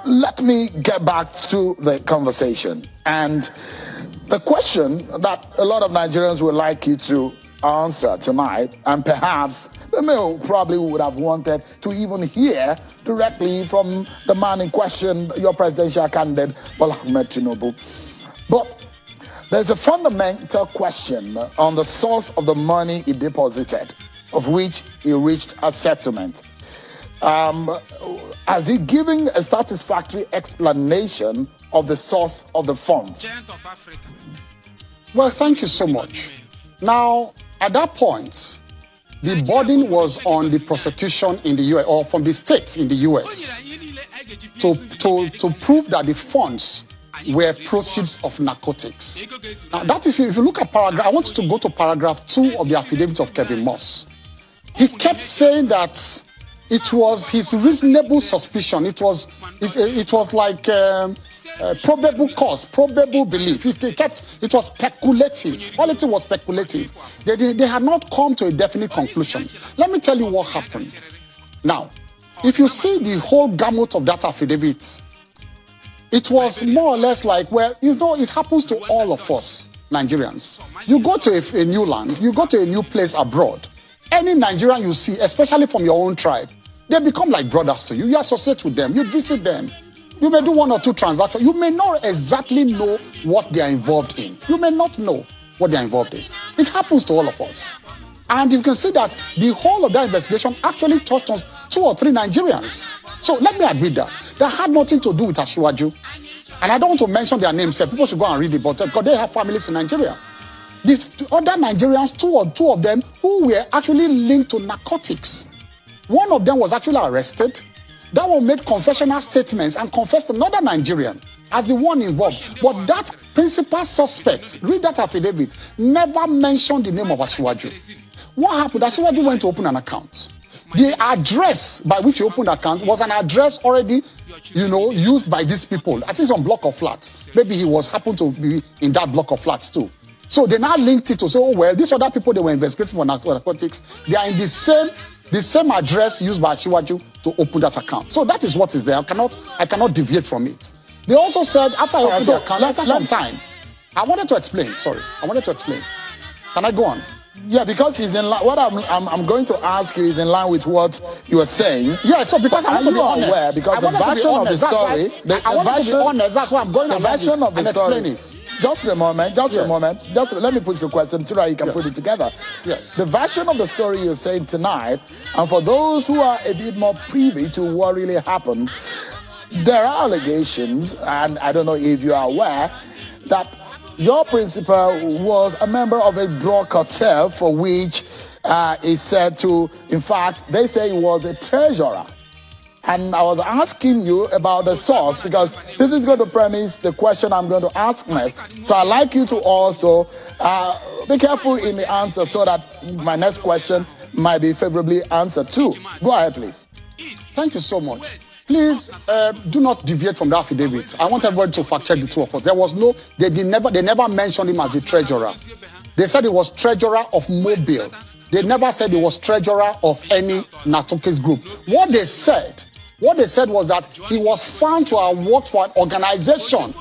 let me get back to the conversation. And the question that a lot of Nigerians would like you to answer tonight, and perhaps the mail probably would have wanted to even hear directly from the man in question, your presidential candidate, Bola Ahmed Tinubu. But there's a fundamental question on the source of the money he deposited, of which he reached a settlement. Has he given a satisfactory explanation of the source of the funds? Well, thank you so much. Now, at that point, the burden was on the prosecution in the US, or from the states in the US, to prove that the funds were proceeds of narcotics. Now, that if you look at paragraph, I want you to go to paragraph 2 of the affidavit of Kevin Moss. He kept saying that it was his reasonable suspicion. It was like probable cause, probable belief. It was speculative. All it was speculative. They had not come to a definite conclusion. Let me tell you what happened. Now, if you see the whole gamut of that affidavit, it was more or less like, well, you know, it happens to all of us, Nigerians. You go to a new land, you go to a new place abroad. Any Nigerian you see, especially from your own tribe, they become like brothers to you. You associate with them, you visit them. You may do 1 or 2 transactions. You may not exactly know what they are involved in. You may not know what they are involved in. It happens to all of us. And you can see that the whole of that investigation actually touched on 2 or 3 Nigerians. So let me admit that had nothing to do with Asiwaju. And I don't want to mention their names. People should go and read it, but because they have families in Nigeria. The other Nigerians, two of them, who were actually linked to narcotics. One of them was actually arrested. That one made confessional statements and confessed another Nigerian as the one involved. But that principal suspect, read that affidavit, never mentioned the name of Asiwaju. What happened? Asiwaju went to open an account. The address by which he opened the account was an address already, used by these people. I think some block of flats. Maybe he happened to be in that block of flats too. So they now linked it to say, oh, well, these other people they were investigating for narcotics, they are in the same address used by Asiwaju to open that account. So that is what is there. I cannot deviate from it. They also said after I opened the account, after some time, I wanted to explain. Can I go on? Yeah, because he's in line. What I'm going to ask you is in line with what you are saying. Yeah, so because I want to be honest. Aware, because the version of the story, I want to be honest. That's why I'm going to version of the and story. Explain it. Just a moment. Let me put the question so that you can put it together. Yes. The version of the story you're saying tonight, and for those who are a bit more privy to what really happened, there are allegations, and I don't know if you are aware, that your principal was a member of a drug cartel for which is said to, in fact, they say he was a treasurer. And I was asking you about the source because this is going to premise the question I'm going to ask next. So I'd like you to also be careful in the answer so that my next question might be favorably answered too. Go ahead, please. Thank you so much. Please do not deviate from the affidavit. I want everybody to fact check the 2 of us. They never mentioned him as the treasurer. They said he was treasurer of Mobile. They never said he was treasurer of any narcotics group. What they said was that he was found to have worked for an organization,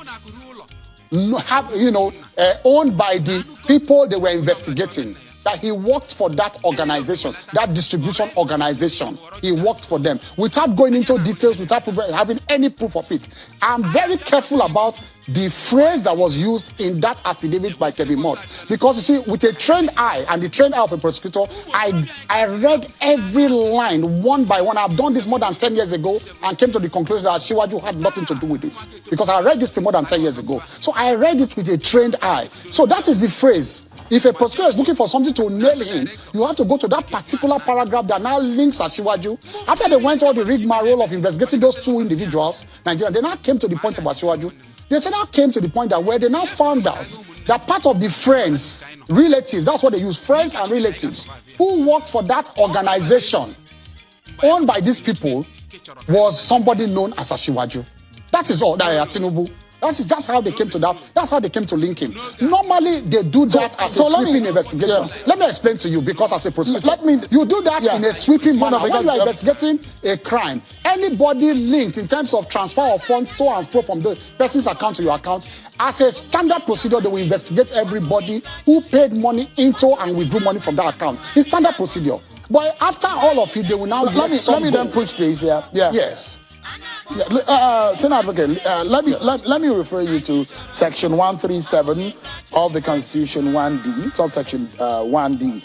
owned by the people they were investigating. That he worked for that organization, that distribution organization. He worked for them without going into details, without having any proof of it. I'm very careful about the phrase that was used in that affidavit by Kevin Moss. Because you see, with a trained eye and the trained eye of a prosecutor, I read every line one by one. I've done this more than 10 years ago and came to the conclusion that Asiwaju had nothing to do with this. Because I read this thing more than 10 years ago. So I read it with a trained eye. So that is the phrase. If a prosecutor is looking for something to nail him, you have to go to that particular paragraph that now links Asiwaju. After they went all the rigmarole of investigating those 2 individuals, Nigeria, they now came to the point of Asiwaju. They now came to the point that where they now found out that part of the friends, relatives, that's what they use, friends and relatives, who worked for that organization owned by these people was somebody known as Asiwaju. That is all, that Tinubu. That's how they came to that. That's how they came to link him. Normally, they do that as a sweeping investigation. Yeah. Let me explain to you, because as a prosecutor, you do that in a sweeping manner. When you are investigating a crime, anybody linked in terms of transfer of funds to and fro from the person's account to your account, as a standard procedure, they will investigate everybody who paid money into and withdrew money from that account. It's standard procedure. But after all of it, they will now let me then push this. Yeah. Yes. Senior Advocate, let me refer you to Section 137 of the Constitution 1D, subsection 1D,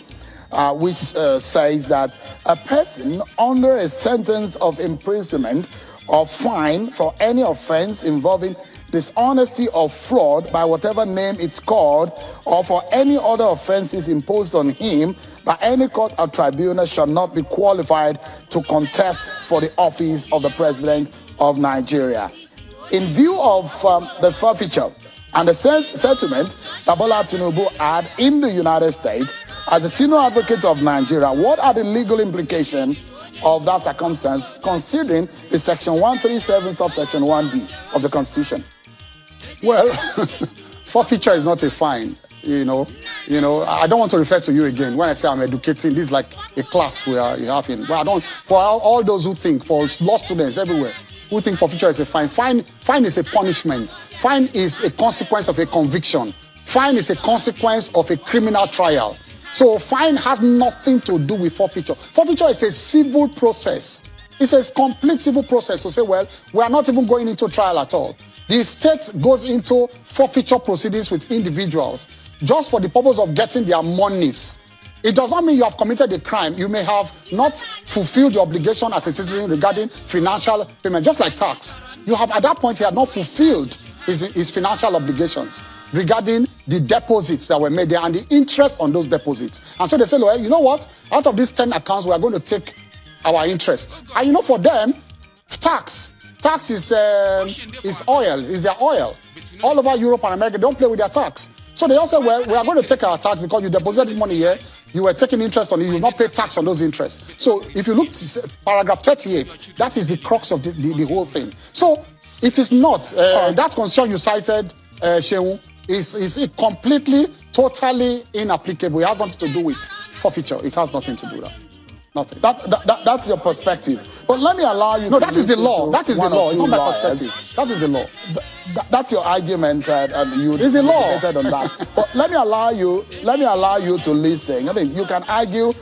which says that a person under a sentence of imprisonment or fine for any offense involving dishonesty or fraud by whatever name it's called, or for any other offenses imposed on him by any court or tribunal shall not be qualified to contest for the office of the President of Nigeria. In view of the forfeiture and the settlement that Bola Tinubu had in the United States, as the senior advocate of Nigeria, what are the legal implications of that circumstance, considering the Section 137, subsection 1D of the Constitution? Well, forfeiture is not a fine. I don't want to refer to you again. When I say I'm educating, this is like a class we are having. But I don't. For all those who think, for law students everywhere who think forfeiture is a fine. Fine is a punishment. Fine is a consequence of a conviction. Fine is a consequence of a criminal trial. So fine has nothing to do with forfeiture. Forfeiture is a civil process. It's a complete civil process to say, well, we are not even going into trial at all. The state goes into forfeiture proceedings with individuals just for the purpose of getting their monies. It does not mean you have committed a crime. You may have not fulfilled your obligation as a citizen regarding financial payment, just like tax. You have, at that point, he had not fulfilled his financial obligations regarding the deposits that were made there and the interest on those deposits. And so they say, well, you know what? Out of these 10 accounts, we are going to take our interest. And for them, tax is oil, is their oil. All over Europe and America, they don't play with their tax. So they also, well, we are going to take our tax because you deposited money here, you were taking interest on it, you will not pay tax on those interests. So if you look at paragraph 38, that is the crux of the whole thing. So it is not, that concern you cited, Shehu, is completely, totally inapplicable. It has nothing to do with forfeiture. It has nothing to do with that. Nothing. That's your perspective. But let me allow you. No, that is the law. That is the law. It's not my perspective. That is the law. That's your argument, and you. It's the law. On that. But let me allow you to listen. I mean, you can argue